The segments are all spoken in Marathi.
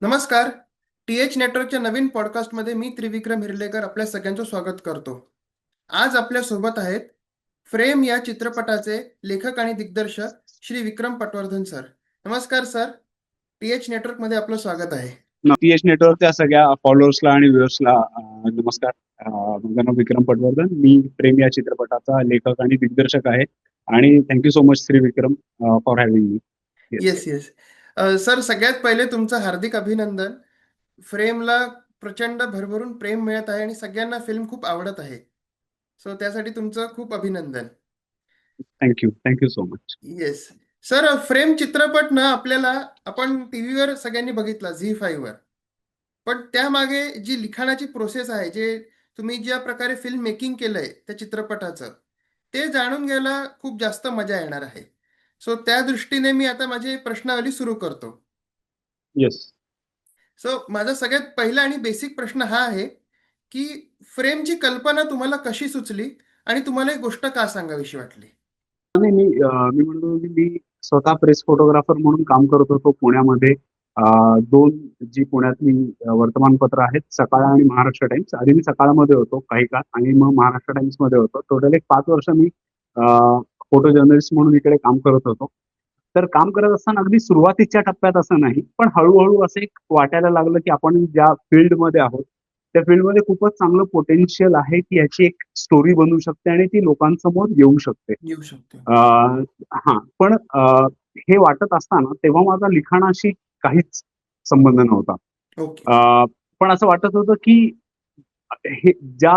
नमस्कार. TH नेटवर्कच्या नवीन पॉडकास्टमध्ये मी त्रिविक्रम हिरलेकर आपल्या सगळ्यांचं स्वागत करतो. आज आपल्या सोबत आहेत फ्रेम या चित्रपटाचे लेखक आणि दिग्दर्शक श्री विक्रम पटवर्धन सर. नमस्कार सर. TH नेटवर्कमध्ये आपलं स्वागत आहे. पीएच नेटवर्कच्या सगळ्या फॉलोअर्सला आणि व्ह्युअर्सला नमस्कार. माझं नाव विक्रम पटवर्धन. मी प्रेम या चित्रपटाचा लेखक आणि दिग्दर्शक आहे आणि thank you so much Shri Vikram for having me. Yes yes. Sir, सगळ्यात पहिले तुमचं हार्दिक अभिनंदन. फ्रेमला प्रचंड भरभरून प्रेम मिळत आहे आणि सगळ्यांना फिल्म खूप आवडत आहे. सो त्यासाठी तुमचं खूप अभिनंदन. Thank you so much. Yes sir. Frame चित्रपट ना आपल्याला आपण टीव्हीवर सगळ्यांनी बघितला झी5 वर. पण त्यामागे जी लिखाणाची प्रोसेस आहे, जे तुम्ही ज्या प्रकारे फिल्म मेकिंग केलंय त्या चित्रपटाचं, ते जाणून घ्यायला खूप जास्त मजा येणार आहे. सो त्या दृष्टीने मी आता माझी प्रश्नावली सुरू करतो. येस. सो माझा सगळ्यात पहिला आणि बेसिक प्रश्न हा आहे की फ्रेमची कल्पना तुम्हाला कशी सुचली आणि तुम्हाला एक गोष्ट का सांगावीशी वाटली? नाही, मी म्हणतो की मी स्वतः प्रेस फोटोग्राफर म्हणून काम करत होतो पुण्यामध्ये. दोन जी पुण्यातली वर्तमानपत्र आहेत, सकाळ आणि महाराष्ट्र टाइम्स. आधी मी सकाळमध्ये होतो काही काळ आणि मग महाराष्ट्र टाइम्स मध्ये होतो. टोटल एक 5 वर्ष मी फोटो जर्नलिस्ट म्हणून इकडे काम करत होतो. तर काम करत असताना अगदी सुरुवातीच्या टप्प्यात असं नाही, पण हळूहळू असं एक वाटायला लागलं की आपण ज्या फील्डमध्ये आहोत त्या फील्डमध्ये खूपच चांगलं पोटेन्शियल आहे की याची एक स्टोरी बनू शकते आणि ती लोकांसमोर येऊ शकते. येऊ शकते. हा, पण हे वाटत असताना तेव्हा माझा लिखाणाशी काहीच संबंध नव्हता. ओके. पण असं वाटत होतं की हे ज्या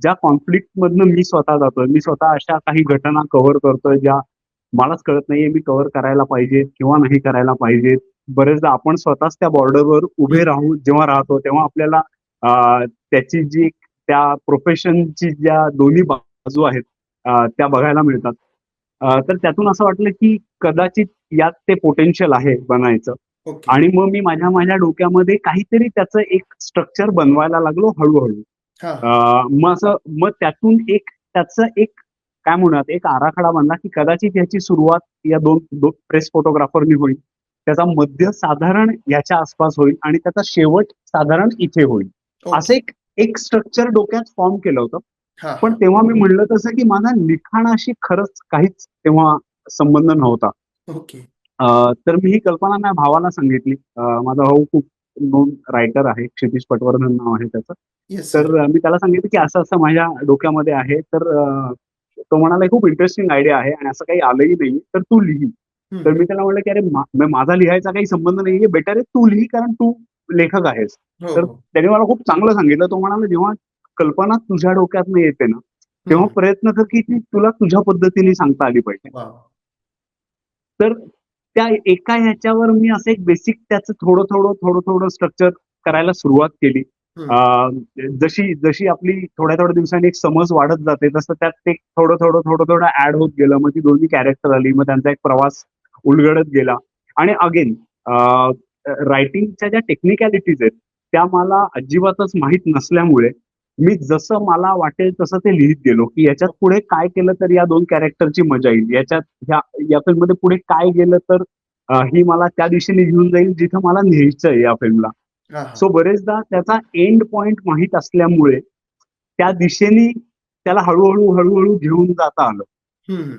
ज्या कॉन्फ्लिक्ट मधनं मी स्वतः जातोय, मी स्वतः अशा काही घटना कव्हर करतोय ज्या मलाच कळत नाहीये मी कव्हर करायला पाहिजे किंवा नाही करायला पाहिजे. बरेचदा आपण स्वतःच त्या बॉर्डरवर उभे राहू जेव्हा राहतो तेव्हा आपल्याला त्याची जी त्या प्रोफेशनची ज्या दोन्ही बाजू आहेत त्या बघायला मिळतात. तर त्यातून असं वाटलं की कदाचित यात ते पोटेन्शियल आहे बनायचं. ओके. आणि मग मी माझ्या माझ्या डोक्यामध्ये काहीतरी त्याचं एक स्ट्रक्चर बनवायला लागलो हळूहळू. हा. मग त्यातून एक त्याचं एक काय म्हणूयात एक आराखडा बनला की कदाचित याची सुरुवात या दोन दोन प्रेस फोटोग्राफरनी होईल, त्याचा मध्य साधारण याच्या आसपास होईल आणि त्याचा शेवट साधारण इथे होईल. असं ओके. एक एक स्ट्रक्चर डोक्यात फॉर्म केलं होतं. हा पण हा. तेव्हा मी म्हणलं तसं की माझा लिखाणाशी खरंच काहीच तेव्हा संबंध नव्हता. ओके. तर मी ही कल्पना माझ्या भावाला सांगितली. माझा भाऊ खूप नोन रायटर आहे, क्षितिज पटवर्धन नाव आहे त्याचं. येस तर सर. मी त्याला सांगितलं की असं असं माझ्या डोक्यामध्ये आहे. तर तो म्हणाला खूप इंटरेस्टिंग आयडिया आहे आणि असं काही आलंही नाही, तर तू लिही. तर मी त्याला म्हटलं की अरे माझा लिहायचा काही संबंध नाहीये, बेटर आहे तू लिही कारण तू लेखक आहेस. हो तर हो. त्याने मला खूप चांगलं सांगितलं. तो म्हणाला जेव्हा कल्पना तुझ्या डोक्यातनं येते ना तेव्हा प्रयत्न कर की ती तुला तुझ्या पद्धतीने सांगता आली पाहिजे. वा. तर त्या एका ह्याच्यावर मी असं एक बेसिक त्याचं थोडं थोडं थोडं थोडं स्ट्रक्चर करायला सुरुवात केली. जशी जशी आपली थोड्या थोड्या दिवसांनी एक समज वाढत जाते तसं त्यात ते थोडं थोडं थोडं थोडं ऍड होत गेलं. मग ती दोन्ही कॅरेक्टर आली, मग त्यांचा एक प्रवास उलगडत गेला. आणि अगेन रायटिंगच्या ज्या टेक्निकॅलिटीज आहेत त्या मला अजिबातच माहीत नसल्यामुळे मी जसं मला वाटेल तसं ते लिहित गेलो की याच्यात पुढे काय केलं तर या दोन कॅरेक्टरची मजा येईल, याच्यात या फिल्ममध्ये पुढे काय गेलं तर ही मला त्या दिशेने घेऊन जाईल जिथं मला न्यायचंय या फिल्मला. हा हा. सो बरेचदा त्याचा एंड पॉइंट माहीत असल्यामुळे त्या दिशेने त्याला हळूहळू हळूहळू घेऊन जाता आलं. हम्म.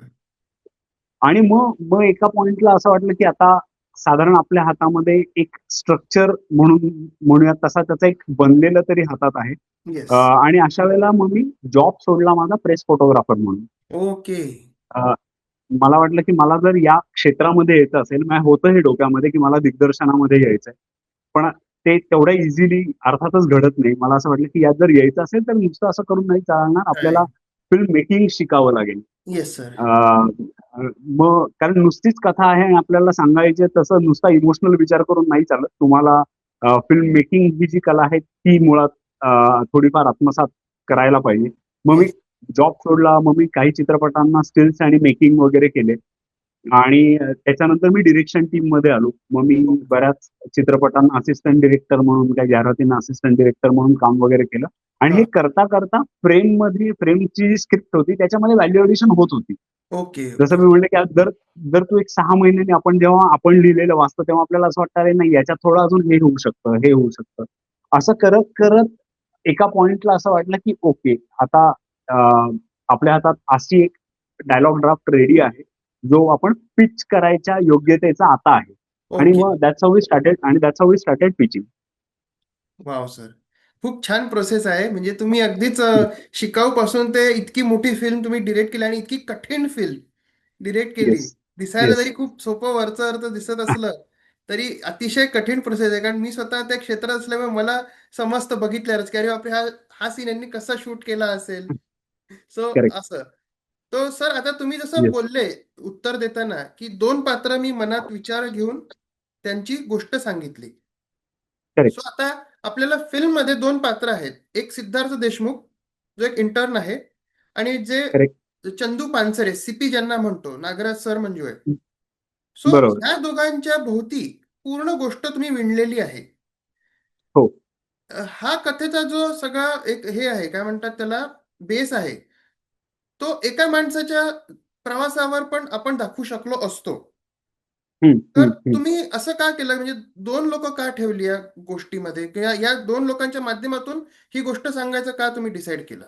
आणि मग मग एका पॉइंटला असं वाटलं की आता साधारण आपल्या हातामध्ये एक स्ट्रक्चर म्हणून म्हणूयात तसा त्याचा एक बनलेलं तरी हातात आहे. येस. आणि अशा वेळेला मग मी जॉब सोडला माझा प्रेस फोटोग्राफर म्हणून. ओके. अ, मला वाटलं की मला जर या क्षेत्रामध्ये यायचं असेल, माझ्या होतं हे डोक्यामध्ये की मला दिग्दर्शनामध्ये यायचंय. पण ते तेवढ्या इझिली अर्थातच घडत नाही. मला असं वाटलं की यात जर यायचं असेल तर नुसतं असं करून नाही चालणार, आपल्याला फिल्म मेकिंग शिकावं लागेल. Yes sir. मग कारण नुसतीच कथा आहे आणि आपल्याला सांगायची तसं नुसता इमोशनल विचार करून नाही चालत. तुम्हाला फिल्म मेकिंग ही जी कला आहे ती मुळात थोडीफार आत्मसात करायला पाहिजे. मग मी येस. जॉब सोडला, मग मी काही चित्रपटांना स्टिल्स आणि मेकिंग वगैरे केले आणि त्याच्यानंतर मी डिरेक्शन टीम मध्ये आलो. मग मी बऱ्याच चित्रपटांना असिस्टंट डिरेक्टर म्हणून, काही जाहिरातींना असिस्टंट डिरेक्टर म्हणून काम वगैरे केलं. आणि हा. हे करता करता फ्रेमची जी स्क्रिप्ट होती त्याच्यामध्ये व्हॅल्यू एडिशन होत होती. ओके. जसं मी म्हणलं की आज जर जर तू एक 6 महिन्यांनी जेव्हा आपण लिहिलेलं वाचतो तेव्हा आपल्याला असं वाटतं अरे नाही याच्यात थोडं अजून हे होऊ शकतं, हे होऊ शकतं. असं करत करत एका पॉइंटला असं वाटलं की ओके आता आपल्या हातात अशी एक डायलॉग ड्राफ्ट रेडी आहे जो आपण पिच करायच्या योग्यतेचा आता आहे. आणि ओके. मग that's how we started pitching. Wow sir. खूप छान प्रोसेस आहे. म्हणजे तुम्ही अगदीच शिकाऊपासून ते इतकी मोठी फिल्म तुम्ही डिरेक्ट केली आणि इतकी कठीण फिल्म डिरेक्ट केली. येस, दिसायला येस. जरी खूप सोपं वरचं अर्थ दिसत असलं तरी अतिशय कठीण प्रोसेस आहे. कारण मी स्वतः त्या क्षेत्रात असल्यामुळे मला समजतं बघितल्यावरच की अरे बापरे हा हा सीन यांनी कसा शूट केला असेल. So correct. असं. तो सर आता तुम्ही जसं येस. बोलले उत्तर देताना की 2 पात्र मी मनात विचार घेऊन त्यांची गोष्ट सांगितली. करेक्ट. सो आता आपल्याला फिल्ममध्ये 2 पात्र आहेत. एक सिद्धार्थ देशमुख जो एक इंटर्न आहे आणि जे करेक्ट. चंदू पानसरे सीपी ज्यांना म्हणतो नागराज सर मंजू आहे. सो बरोबर. ह्या दोघांच्या भोवती पूर्ण गोष्ट तुम्ही विणलेली आहे. हो. हा कथेचा जो सगळा एक हे आहे काय म्हणतात त्याला बेस आहे. तो एका माणसाच्या प्रवासावर पण आपण दाखवू शकलो असतो. हम्म, तर हम्म, हम्म. तुम्ही असं का केलं म्हणजे 2 लोक का ठेवली या गोष्टीमध्ये किंवा या 2 लोकांच्या माध्यमातून ही गोष्ट सांगायचं का तुम्ही डिसाईड केलं?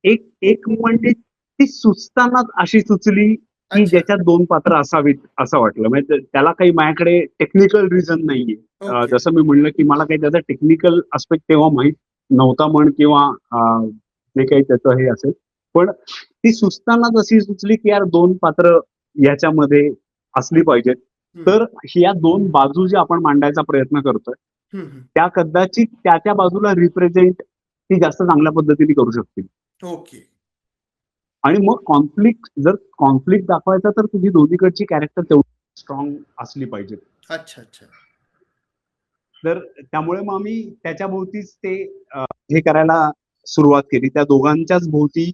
एक एक म्हणजे ती सुचतानाच अशी सुचली की अच्छा. ज्याच्यात 2 पात्र असावीत असं वाटलं. म्हणजे त्याला काही माझ्याकडे टेक्निकल रिझन नाहीये. ओके. जसं मी म्हणलं की मला काही त्याचा टेक्निकल आस्पेक्ट तेव्हा माहित नव्हता म्हण किंवा जे काही त्याचं हे असेल. पण ती सुचतानाच अशी सुचली की यार 2 पात्र याच्यामध्ये असली पाहिजेत. हम्म. तर या 2 बाजू ज्या आपण मांडायचा प्रयत्न करतोय हम्म. त्या कदाचित त्या बाजूला रिप्रेझेंट ती जास्त चांगल्या पद्धतीने करू शकतील. ओके. आणि मग कॉन्फ्लिक्ट दाखवायचा तर तुझी दोन्हीकडची कॅरेक्टर तेवढी स्ट्रॉंग असली पाहिजे. अच्छा, अच्छा. तर त्यामुळे मग आम्ही त्याच्या भोवतीच ते हे करायला सुरुवात केली. त्या दोघांच्याच भोवती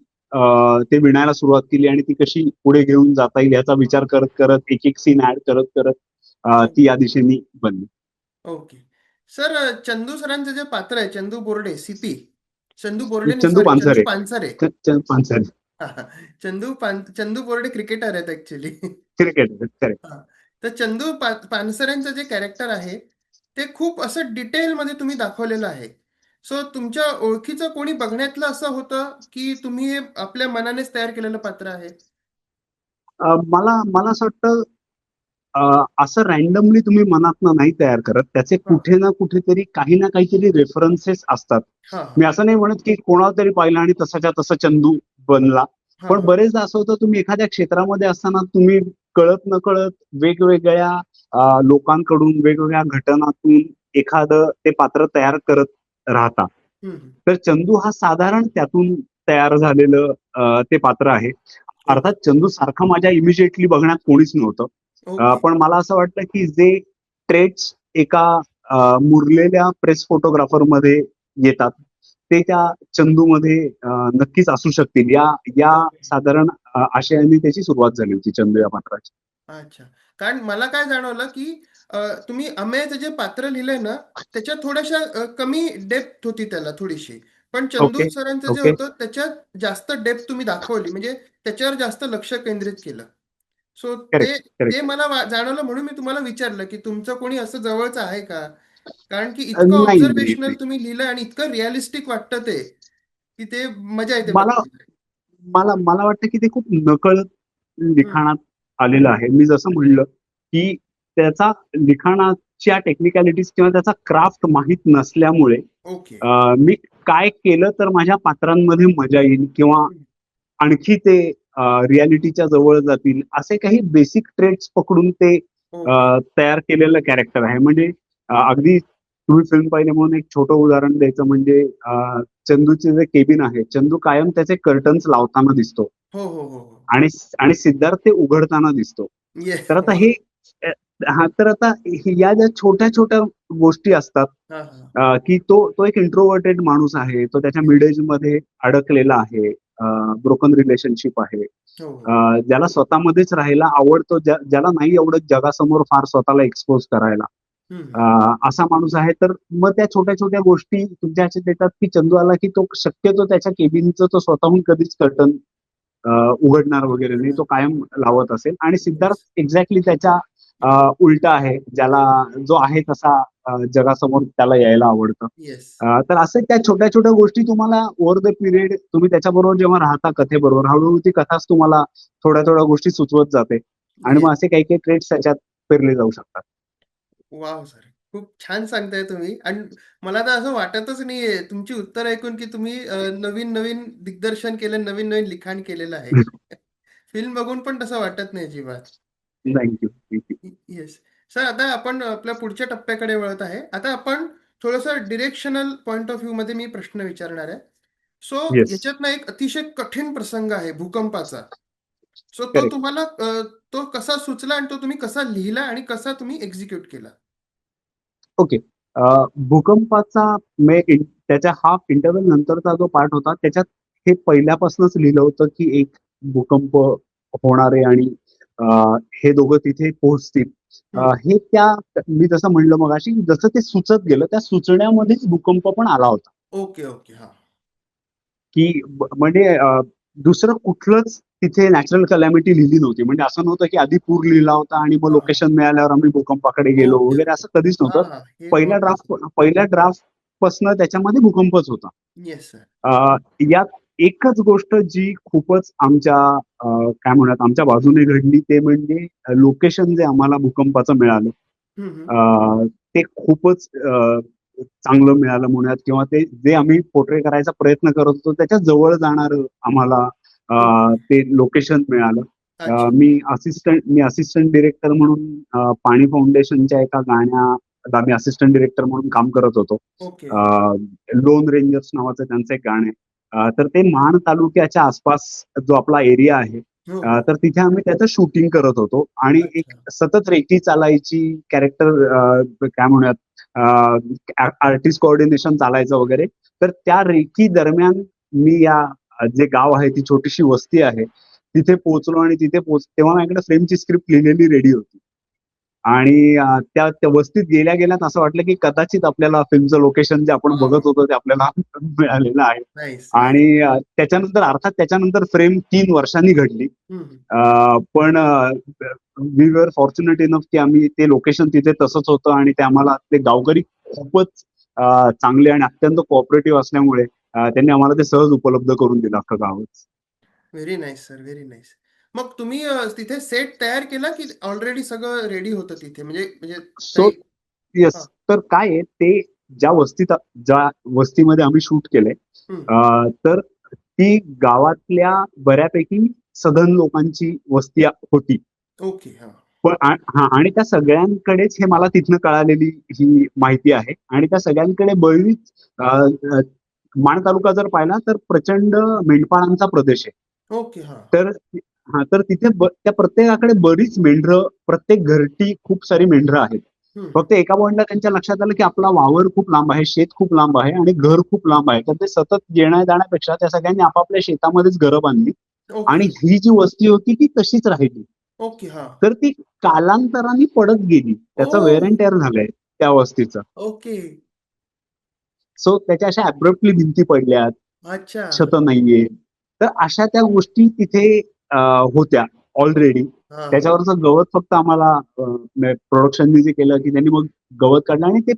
ते विणायला सुरुवात केली आणि ती कशी पुढे घेऊन जाता येईल याचा विचार करत करत एक एक सीन ऍड करत करत ती या दिशेने बनली. ओके. सर चंदू सरांचं जे पात्र आहे चंदू बोर्डे सीपी चंदू बोर्डे नाही चंदू सॉरी चंदू पानसरे. पानसरे. पानसरे. हा, हा. चंदू बोर्डे क्रिकेटर आहेत ऍक्च्युली. क्रिकेट. करेक्ट. हा. तर चंदू पानसरेंचं जे कॅरेक्टर आहे ते खूप असं डिटेलमध्ये तुम्ही दाखवलेलं आहे. सो तुमच्या ओळखीचं कोणी बघण्यातलं असं होतं की तुम्ही हे आपल्या मनानेच तयार केलेलं पात्र आहे? मला मला असं वाटतं असं रॅन्डमली तुम्ही मनातनं नाही तयार करत. त्याचे हा, कुठे ना कुठेतरी काही ना काहीतरी रेफरन्सेस असतात. हा, मी असं नाही म्हणत की कोणाला तरी पाहिलं आणि तसाच्या तसा चंदू बनला. हा, पण हा. बरेचदा असं होतं तुम्ही एखाद्या क्षेत्रामध्ये असताना तुम्ही कळत नकळत वेगवेगळ्या लोकांकडून वेगवेगळ्या घटनातून एखादं ते पात्र तयार करत राहता. हम्म. तर चंदू हा साधारण त्यातून तयार झालेलं ते पात्र आहे. अर्थात ओके. चंदू सारखा माझ्या इमिजिएटली बघण्यात कोणीच नव्हतं. ओके. पण मला असं वाटतं की जे ट्रेट्स एका मुरलेल्या प्रेस फोटोग्राफरमध्ये येतात ते त्या चंदूमध्ये नक्कीच असू शकतील. या या ओके. साधारण आशयाने त्याची सुरुवात झाली होती चंदू या पात्राची. अच्छा. कारण मला काय जाणवलं, की तुम्ही अमेयचं जे पात्र लिहिलंय ना, त्याच्यात थोड्याशा कमी डेप्थ होती त्याला थोडीशी. पण चंदू ओके. सरांचं जे ओके. होतं त्याच्यात जास्त डेप्थ तुम्ही दाखवली. म्हणजे त्याच्यावर जास्त लक्ष केंद्रित केलं. सो ते करेक्ट. ते करेक्ट. मला जाणवलं म्हणून मी तुम्हाला विचारलं, की तुमचं कोणी असं जवळचं आहे का? कारण की इतकं नाही, नाही, ऑब्झर्वेशनल नाही. तुम्ही लिहिलंय आणि इतकं रिअलिस्टिक वाटतं ते, की ते मजा येते मला बघायला. मला मला वाटतं की ते खूप नकळत हं. लिखाणात आलेलं आहे. मी जसं म्हणलं की त्याचा लिखाणाच्या टेक्निकॅलिटीज किंवा त्याचा क्राफ्ट माहीत नसल्यामुळे ओके. मी काय केलं तर माझ्या पात्रांमध्ये मजा येईल किंवा हं. आणखी ते रियालिटीच्या जवळ जातील असे काही बेसिक ट्रेट्स पकडून ते ओके. तयार केलेलं कॅरेक्टर आहे. म्हणजे अगदी तुम्ही फिल्म पाहिले म्हणून एक छोटं उदाहरण द्यायचं म्हणजे चंदूचे जे केबिन आहे, चंदू कायम त्याचे कर्टन्स लावताना दिसतो हो, हो, हो, हो. आणि आणि सिद्धार्थ ते उघडताना दिसतो. येस. तर आता हो. हे अ, तर आता या ज्या छोट्या छोट्या गोष्टी असतात हां, हां. की तो तो एक इंट्रोवर्टेड माणूस आहे. तो त्याच्या मिड एज मध्ये अडकलेला आहे. ब्रोकन रिलेशनशिप आहे. हो, हो. ज्याला स्वतःमध्येच राहायला आवडतो, ज्याला नाही आवडत जगासमोर फार स्वतःला एक्सपोज करायला. हं, हं. असा माणूस आहे. तर मग त्या छोट्या छोट्या गोष्टी तुमच्या ह्याच्यात येतात की चंदू आला की तो शक्यतो त्याच्या केबिनचं तो स्वतःहून कधीच कर्टन उघडणार वगैरे नाही, तो कायम लावत असेल. आणि सिद्धार्थ एक्झॅक्टली त्याच्या उलटा आहे, ज्याला जो आहे तसा जगासमोर त्याला यायला आवडतं. येस. तर असे त्या छोट्या छोट्या गोष्टी तुम्हाला ओव्हर द पिरियड तुम्ही त्याच्याबरोबर जेव्हा राहता कथेबरोबर, हळूहळू ती कथाच तुम्हाला थोड्या थोड्या गोष्टी सुचवत जाते आणि मग येस. असे काही काही ट्रेड्स त्याच्यात पेरले जाऊ शकतात. वाव सर, खूप छान सांगताय तुम्ही. आणि मला तर असं वाटतच नाहीये तुमची उत्तर ऐकून की तुम्ही नवीन नवीन दिग्दर्शन केलं, नवीन नवीन लिखाण केलेलं आहे. फिल्म बघून पण तसं वाटत नाही अजिबात. Thank you thank you. येस. सर, आता आपण आपल्या पुढच्या टप्प्याकडे वळत आहे. आता आपण थोडंसं डिरेक्शनल पॉइंट ऑफ व्ह्यू मध्ये मी प्रश्न विचारणार आहे. So yes. याच्यात एक अतिशय कठीण प्रसंग आहे भूकंपाचा. सो तो करेक्ट. तुम्हाला तो कसा सुचला आणि तो तुम्ही कसा लिहिला आणि कसा तुम्ही एक्झिक्यूट केला? ओके. भूकंपाचा त्याच्या हाफ इंटरव्हल नंतरचा जो पार्ट होता त्याच्यात हे पहिल्यापासूनच लिहिलं होतं की एक भूकंप होणार आहे आणि हे दोघं तिथे पोहोचतील. हे त्या मी जसं म्हणलं मगाशी, जसं ते सुचत गेलं त्या सुचण्यामध्येच भूकंप पण आला होता. Okay okay. हा. की म्हणजे दुसरं कुठलंच तिथे नॅचरल कलॅमिटी लिहिली नव्हती. म्हणजे असं नव्हतं की आधी पूर लिहिला होता आणि मग हा. लोकेशन मिळाल्यावर आम्ही भूकंपाकडे गेलो ओके वगैरे, ओके. असं कधीच हा नव्हतं. हा, हे महत्वाचं. पहिल्या ड्राफ्ट पासन त्याच्यामध्ये भूकंपच होता. Yes sir. यात एकच गोष्ट जी खूपच आमच्या काय म्हणतात आमच्या बाजूने घडली ते म्हणजे लोकेशन जे आम्हाला भूकंपाचं मिळालं ते खूपच चांगलं मिळालं म्हणूयात, किंवा ते जे आम्ही पोर्ट्रे करायचा प्रयत्न करत होतो त्याच्या जवळ जाणार आम्हाला ओके. ते लोकेशन मिळालं. अच्छा. मी असिस्टंट डिरेक्टर म्हणून पाणी फाउंडेशनच्या एका गाण्यात आम्ही असिस्टंट डिरेक्टर म्हणून काम करत होतो. ओके. लोन रेंजर्स नावाचं त्यांचं एक गाणं आहे. तर ते महाड तालुक्याच्या आसपास जो आपला एरिया आहे, हो हो. तर तिथे आम्ही त्याचं शूटिंग करत होतो आणि एक अच्छा. सतत रेकी चालायची कॅरेक्टर काय म्हणूयात आर्टिस्ट कोऑर्डिनेशन चालायचं वगैरे. तर त्या रेकी दरम्यान मी जे गाव आहे, ती छोटीशी वस्ती आहे, तिथे पोहोचलो आणि तेव्हा माझ्याकडे फ्रेमची स्क्रिप्ट लिहिलेली रेडी होती. आणि त्या वस्तीत गेल्या गेल्यात असं वाटलं की कदाचित आपल्याला फिल्मचं लोकेशन जे आपण बघत होतो ते आपल्याला मिळालेलं आहे. Nice nice. आणि त्याच्यानंतर फ्रेम 3 वर्षांनी घडली. पण वी वर फॉर्च्युनेट इनफ की आम्ही ते लोकेशन तिथे तसंच होतं आणि ते आम्हाला ते गावकरी खूपच चांगले आणि अत्यंत कोऑपरेटिव्ह असल्यामुळे त्यांनी आम्हाला ते सहज उपलब्ध करून दिलं अख्खं गावच. Very nice sir, very nice. मग तुम्ही तिथे सेट तयार केला की ऑलरेडी सगळं रेडी होतं तिथे, म्हणजे म्हणजे सो काही? येस. हा. तर काय आहे ते, ज्या वस्तीमध्ये आम्ही शूट केलंय, हम्म. तर ती गावातल्या बऱ्यापैकी सधन लोकांची वस्ती होती. ओके. हा. पण आणि त्या सगळ्यांकडेच हे मला तिथनं कळालेली ही माहिती आहे. आणि त्या सगळ्यांकडे बरीच माण तालुका जर पाहिला तर प्रचंड मेंढपाळांचा प्रदेश आहे. ओके. हा. तर तर तिथे त्या प्रत्येकाकडे बरीच मेंढरं, प्रत्येक घरटी खूप सारी मेंढरं आहेत. हम्म. फक्त एका पॉइंटला त्यांच्या लक्षात आलं की आपला वावर खूप लांब आहे, शेत खूप लांब आहे आणि घर खूप लांब आहे. तर ते सतत येण्या जाण्यापेक्षा त्या सगळ्यांनी आपापल्या शेतामध्येच घरं बांधली आणि ओके. ही जी वस्ती होती ती तशीच राहिली. ओके. हा. तर ती कालांतराने पडत गेली. ओ. त्याचं वेअर अँड टेअर झालंय त्या वस्तीचं. ओके. सो त्याच्या अशा अब्रप्टली भिंती पडल्यात, अच्छा. छत नाहीये. तर अशा त्या गोष्टी तिथे होत्या ऑलरेडी. हा. त्याच्यावरचं गवत फक्त आम्हाला प्रोडक्शननी जे केलं की त्यांनी मग गवत काढलं आणि ते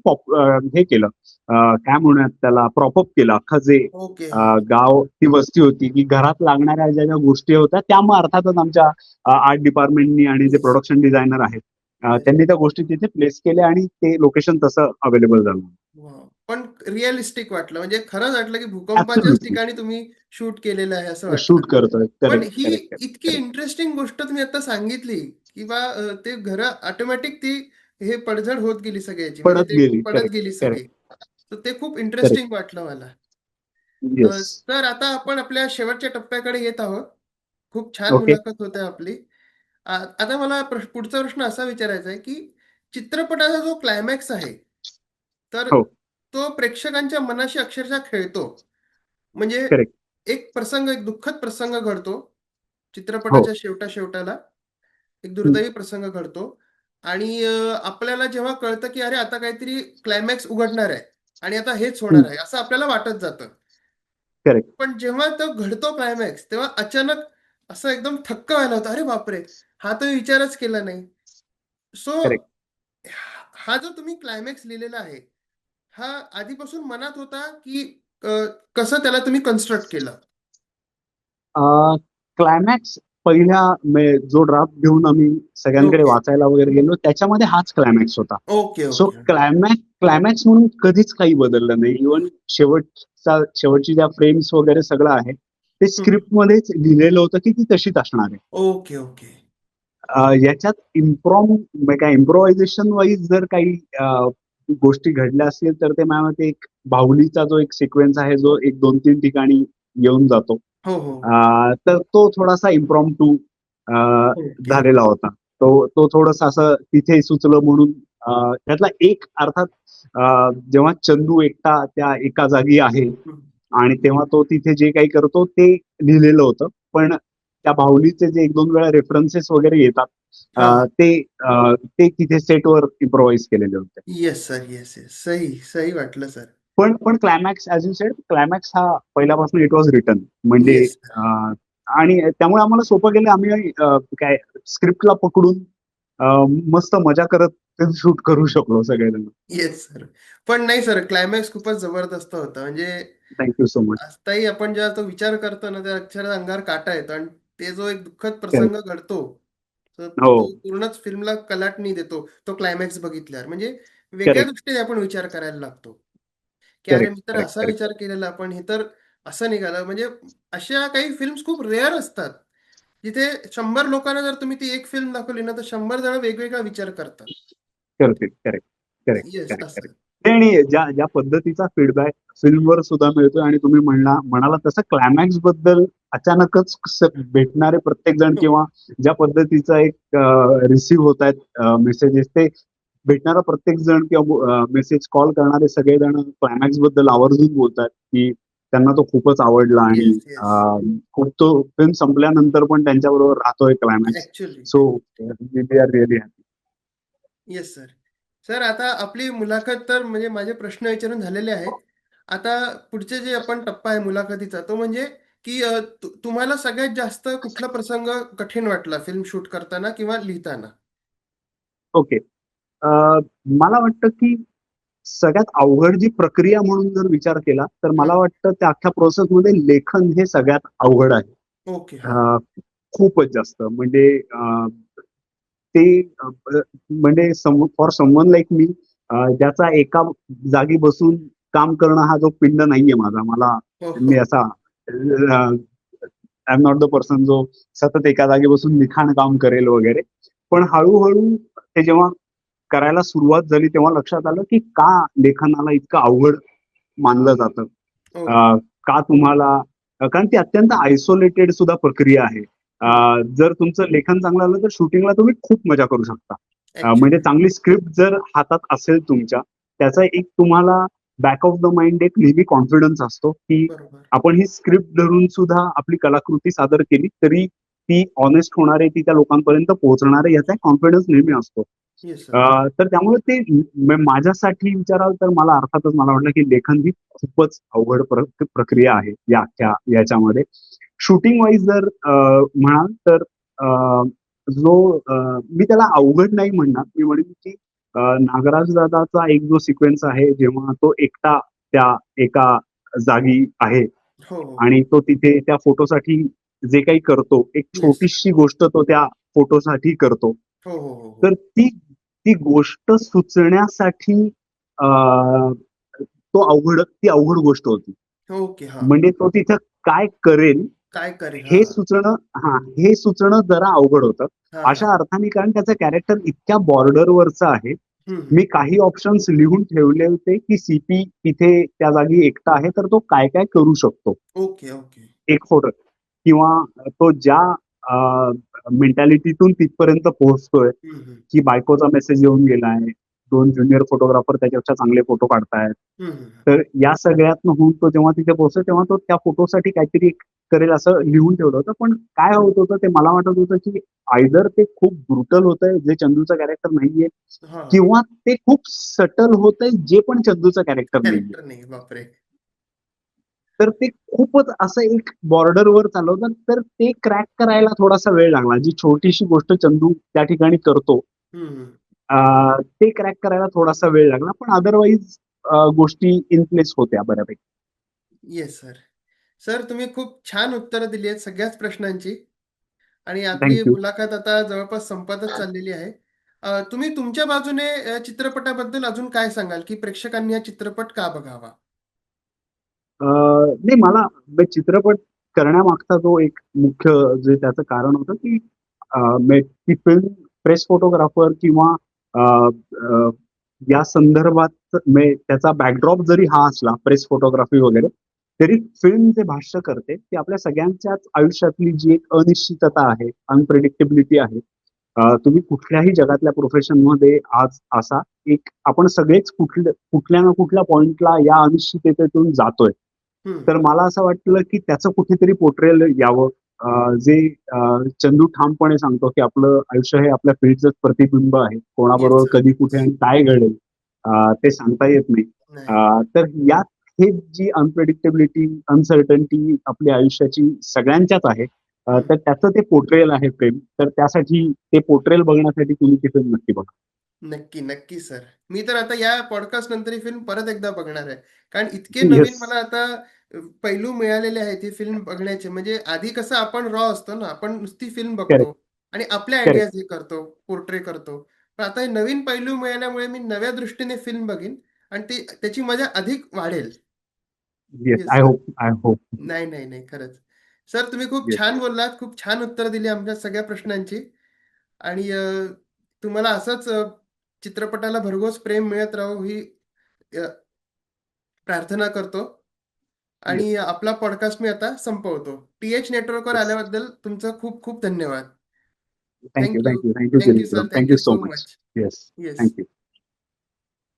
हे केलं, काय म्हणूयात त्याला, प्रॉपअप केलं अख्खं जे ओके. हा. गाव, ती वस्ती होती की घरात लागणाऱ्या ज्या ज्या गोष्टी होत्या त्या मग अर्थातच आमच्या आर्ट डिपार्टमेंटनी आणि जे येस. प्रोडक्शन डिझायनर आहेत त्यांनी त्या गोष्टी तिथे प्लेस केल्या आणि ते लोकेशन तसं अवेलेबल झालं. पण रिअलिस्टिक वाटलं, म्हणजे खरंच वाटलं की भूकंपाच्याच ऍब्सोल्युटली ठिकाणी तुम्ही शूट केलेलं आहे असं वाटलं. शूट करतोय. पण करेक्ट ही करेक्ट इतकी करेक्ट. इंटरेस्टिंग गोष्ट तुम्ही आता सांगितली की बा ते घर ऑटोमॅटिक ती हे पडझड होत गेली सगळ्याची, म्हणजे पडत ते गेली. पडत करेक्ट गेली सगळी. करेक्ट तर ते खूप करेक्ट. इंटरेस्टिंग वाटलं मला. येस. तर आता आपण आपल्या शेवटच्या टप्प्याकडे येत आहोत. खूप छान ओके. मुलाखत होते आपली. आता मला पुढचा प्रश्न असा विचारायचा आहे की चित्रपटाचा जो क्लायमॅक्स आहे, तर हो. तो प्रेक्षकांच्या मनाशी अक्षरशः खेळतो. म्हणजे करेक्ट. एक दुःखद प्रसंग घडतो हो. चित्रपटाच्या शेवटाला. एक दुर्दैवी प्रसंग घडतो आणि आपल्याला जेव्हा कळतं की अरे आता काहीतरी क्लायमॅक्स उघडणार आहे आणि आता हेच होणार आहे असं आपल्याला वाटत जातं. करेक्ट. पण जेव्हा तो घडतो क्लायमॅक्स, तेव्हा अचानक असं एकदम थक्क व्हायला होतं, अरे बापरे, हा तर विचारच केला नाही. So correct. हा जो तुम्ही क्लायमॅक्स लिहिलेला आहे, हा आधीपासून मनात होता की अ, कसं त्याला तुम्ही कन्स्ट्रक्ट केलं? क्लायमॅक्स पहिल्या जो ड्राफ्ट घेऊन आम्ही सगळ्यांकडे ओके, वाचायला वगैरे गेलो त्याच्यामध्ये हाच क्लायमॅक्स होता. Okay, so okay. क्लायमॅक्स म्हणून कधीच काही बदललं नाही. इव्हन शेवटची ज्या फ्रेम्स वगैरे सगळं आहे ते हं. स्क्रिप्टमध्येच लिहिलेलं होतं की ती तशीच असणार आहे. Okay, okay. याच्यात काय इम्प्रोव्हायझेशन वाईज जर काही गोष्टी घडल्या असतील तर ते माझ्या मते एक बाहुलीचा जो एक सिक्वेन्स आहे जो एक 2-3 ठिकाणी येऊन जातो. हो, हो, हो. तर तो थोडासा इम्प्रॉम्प्टू ओके. झालेला होता. तो थोडंसं असं तिथे सुचलं म्हणून त्यातला एक अर्थात जेव्हा चंदू एकटा त्या एका जागी आहे हं. आणि तेव्हा तो तिथे जे काही करतो ते लिहिलेलं होतं. पण त्या बाहुलीचे जे 1-2 वेळा रेफरन्सेस वगैरे येतात हां. ते तिथे सेटवर इम्प्रोव्हाइज केलेले होते. Yes sir, yes, yes. सही, सही वाटलं सर. पण climax as you sed climax हा पहिल्यापासून इट वॉज रिटन. म्हणजे येस सर. आणि त्यामुळे आम्हाला सोपं गेलं. आम्ही काय स्क्रिप्टला पकडून मस्त मजा करत ते शूट करू शकलो सगळेजण. Yes sir. पण नाही सर, क्लायमॅक्स खूपच जबरदस्त होता. म्हणजे थँक यू सो मच. आजताही आपण जेव्हा तो विचार करतो ना, त्या अक्षरशः अंगावर काटा येतो आणि ते जो एक दुःखद प्रसंग करेक्ट. घडतो, तर हो, तो पूर्णच फिल्मला कलाटणी देतो. तो क्लायमॅक्स बघितल्यावर. म्हणजे वेगळ्या करेक्ट, दृष्टीने आपण विचार करायला लागतो, की अरे करेक्ट, मी तर करेक्ट, असा करेक्ट. विचार केलेला, पण हे तर असं निघालं. म्हणजे अशा काही फिल्म्स खूप रेअर असतात, जिथे 100 लोकांना जर तुम्ही ती एक फिल्म दाखवली ना, तर 100 जण वेगवेगळा विचार करतात. करतील. करेक्ट, करेक्ट, येस, करेक्ट, असं. करेक्ट. ते आणि ज्या ज्या पद्धतीचा फीडबॅक फिल्मवर सुद्धा मिळतोय आणि तुम्ही म्हणाला तसं क्लायमॅक्स बद्दल अचानकच भेटणारे प्रत्येक जण किंवा ज्या पद्धतीचा एक रिसीव्ह होत आहेत मेसेजेस ते भेटणारा प्रत्येक जण किंवा मेसेज कॉल करणारे सगळेजण क्लायमॅक्स बद्दल आवर्जून बोलतात की त्यांना तो खूपच आवडला आणि येस, येस. खूप तो फिल्म संपल्यानंतर पण त्यांच्याबरोबर राहतोय climax. Actually. So we are really happy. Yes sir. Sir, आता आपली मुलाखत तर म्हणजे माझे प्रश्न विचारून झालेले आहेत. आता पुढचे जे आपण टप्पा आहे मुलाखतीचा, तो म्हणजे की तुम्हाला सगळ्यात जास्त कुठला प्रसंग कठीण वाटला फिल्म शूट करताना किंवा लिहिताना? ओके. मला वाटतं की सगळ्यात अवघड जी प्रक्रिया म्हणून जर विचार केला, तर मला हं. वाटतं त्या अख्ख्या प्रोसेसमध्ये लेखन हे सगळ्यात अवघड आहे. ओके. हां. अ, खूपच जास्त. म्हणजे ते म्हणजे फॉर समवन लाइक मी ज्याचा एका जागी बसून काम करणं हा जो पिंड नाहीये माझा. हो, मी हो. असा I am not the person जो सतत एका जागी बसून लिखाण काम करेल वगैरे. पण हळू ते जेव्हा करायला सुरुवात झाली तेव्हा लक्षात आलं, की का लेखनाला इतकं अवघड मानलं जातं. ओके. का तुम्हाला कारण ती अत्यंत आयसोलेटेड सुद्धा प्रक्रिया आहे. हं. जर तुमचं लेखन चांगलं आलं तर शूटिंगला तुम्ही खूप मजा करू शकता. म्हणजे ॲक्चुअली. चांगली स्क्रिप्ट जर हातात असेल तुमच्या, त्याचा एक तुम्हाला बॅक ऑफ द माइंड एक नेहमी कॉन्फिडन्स असतो, की बरोबर. आपण ही स्क्रिप्ट धरून सुद्धा आपली कलाकृती सादर केली तरी ती ऑनेस्ट होणार आहे, ती त्या लोकांपर्यंत पोहोचणार आहे याचा एक कॉन्फिडन्स नेहमी असतो. Yes sir. तर त्यामुळे ते माझ्यासाठी विचाराल तर मला अर्थातच मला वाटलं, की लेखन ही खूपच अवघड प्रक्रिया आहे या अख्ख्या याच्यामध्ये. शूटिंग वाईज जर म्हणाल तर अ, जो मी त्याला अवघड नाही म्हणणार. मी म्हणेन की नागराज दादाचा एक जो सिक्वेन्स आहे, जेव्हा तो एकटा त्या एका जागी आहे हो, हो, हो. आणि तो तिथे त्या फोटोसाठी जे काही करतो, एक येस. छोटीशी गोष्ट तो त्या फोटोसाठी करतो. हो, हो, हो, हो. तर ती गोष्ट सुचण्यासाठी अ, ती अवघड गोष्ट होती. ओके. हां. म्हणजे तो तिथं काय करेल काय करेल? हे हां. सुचणं हां, हे सुचणं जरा अवघड होतं. हां, हां. अशा अर्थाने कारण त्याचं कॅरेक्टर इतक्या बॉर्डरवरचं आहे. हं, हं. मी काही ऑप्शन्स लिहून ठेवले होते, की सीपी तिथे त्या जागी एकटा आहे, तर तो काय-काय करू शकतो. Okay, okay. एक फोटो किंवा तो ज्या मेंटॅलिटीतून तिथपर्यंत पोहोचतोय, हं, हं. की बायकोचा मेसेज येऊन गेलाय. 2 ज्युनियर फोटोग्राफर त्याच्यापेक्षा चांगले फोटो काढतायत. हं, हं. तर या सगळ्यातनं होऊन तो जेव्हा तिथे पोहोचतो, तेव्हा तो त्या फोटोसाठी काहीतरी करेल असं लिहून ठेवलं होतं. पण काय होत होतं ते मला वाटत होतं, की आयदर ते खूप ब्रुटल होतंय, जे चंदूचं कॅरेक्टर नाहीये हां. किंवा ते खूप सटल होतंय, जे पण चंदूचं कॅरेक्टर नाहीये. कॅरेक्टर नाही. बापरे! तर ते खूपच असं एक बॉर्डरवर चालवतात, तर ते क्रॅक करायला थोडासा वेळ लागला. जी छोटीशी गोष्ट चंदू त्या ठिकाणी करतो, हम्म. ते क्रॅक करायला थोडासा वेळ लागला, पण अदरवाईज गोष्टी इन प्लेस होत्या बऱ्यापैकी. Yes sir. सर, तुम्ही खूप छान उत्तरं दिली आहेत सगळ्याच प्रश्नांची. आणि आपली थँक्यू. मुलाखत आता जवळपास संपतच चाललेली आहे. तुम्ही तुमच्या बाजूने चित्रपटाबद्दल अजून काय सांगाल, की प्रेक्षकांनी हा चित्रपट का बघावा? नाही मला चित्रपट करण्यामागचा जो एक मुख्य जे त्याचं कारण होतं की ती फिल्म प्रेस फोटोग्राफर किंवा अ, अ, या संदर्भात त्याचा बॅकड्रॉप जरी हा असला प्रेस फोटोग्राफी वगैरे, तरी फिल्म जे भाष्य करते ती आपल्या सगळ्यांच्याच आयुष्यातली जी एक अनिश्चितता आहे, अनप्रेडिक्टेबिलिटी आहे. तुम्ही कुठल्याही जगातल्या प्रोफेशनमध्ये आज असा एक आपण सगळेच कुठल्या ना कुठल्या पॉइंटला या अनिश्चिततेतून जातोय. हम्म. तर मला असं वाटलं की त्याचं कुठेतरी पोर्ट्रेल यावं. जे चंदू ठामपणे सांगतो की आपलं आयुष्य हे आपल्या फील्डचं प्रतिबिंब आहे. येस कोणाबरोबर सर. कधी कुठे आणि काय घडेल ते सांगता येत नाही. नाही. तर यात हे जी अनप्रेडिक्टेबिलिटी, अनसर्टन्टी आपल्या आयुष्याची सगळ्यांच्याच आहे. हम्म. तर त्याचं ते पोर्ट्रेल आहे प्रेम. तर त्यासाठी ते पोर्ट्रेल बघण्यासाठी तुम्ही तिथे नक्की बघा. नक्की, नक्की सर. मी तर आता या पॉडकास्ट नंतर ही फिल्म परत एकदा बघणार आहे. कारण इतके येस. नवीन मला आता पैलू मिळालेले आहेत ही फिल्म बघण्याचे. म्हणजे आधी कसं आपण रॉ असतो ना, आपण नुसती फिल्म बघतो करेक्ट. आणि आपल्या करेक्ट. आयडियाज हे करतो, पोर्ट्रे करतो. पण आता हे नवीन पैलू मिळाल्यामुळे मी नव्या दृष्टीने फिल्म बघीन आणि त्याची मजा अधिक वाढेल. Yes. Yes I sir. Hope. I hope. नाही, नाही, नाही. खरंच. सर, तुम्ही खूप येस. छान बोललात. खूप छान उत्तरं दिली आमच्या सगळ्या प्रश्नांची. आणि तुम्हाला असंच चित्रपटाला भरघोस प्रेम मिळत राहो ही अ, प्रार्थना करतो. येस. आणि आपला पॉडकास्ट मी आता संपवतो. TH नेटवर्कवर येस. आल्याबद्दल तुमचं खूप खूप धन्यवाद. Thank you. Thank you. Thank you. Thank you thank you sir. Trivikram. Thank thank you you so so much. Much. Yes. Yes. Thank you.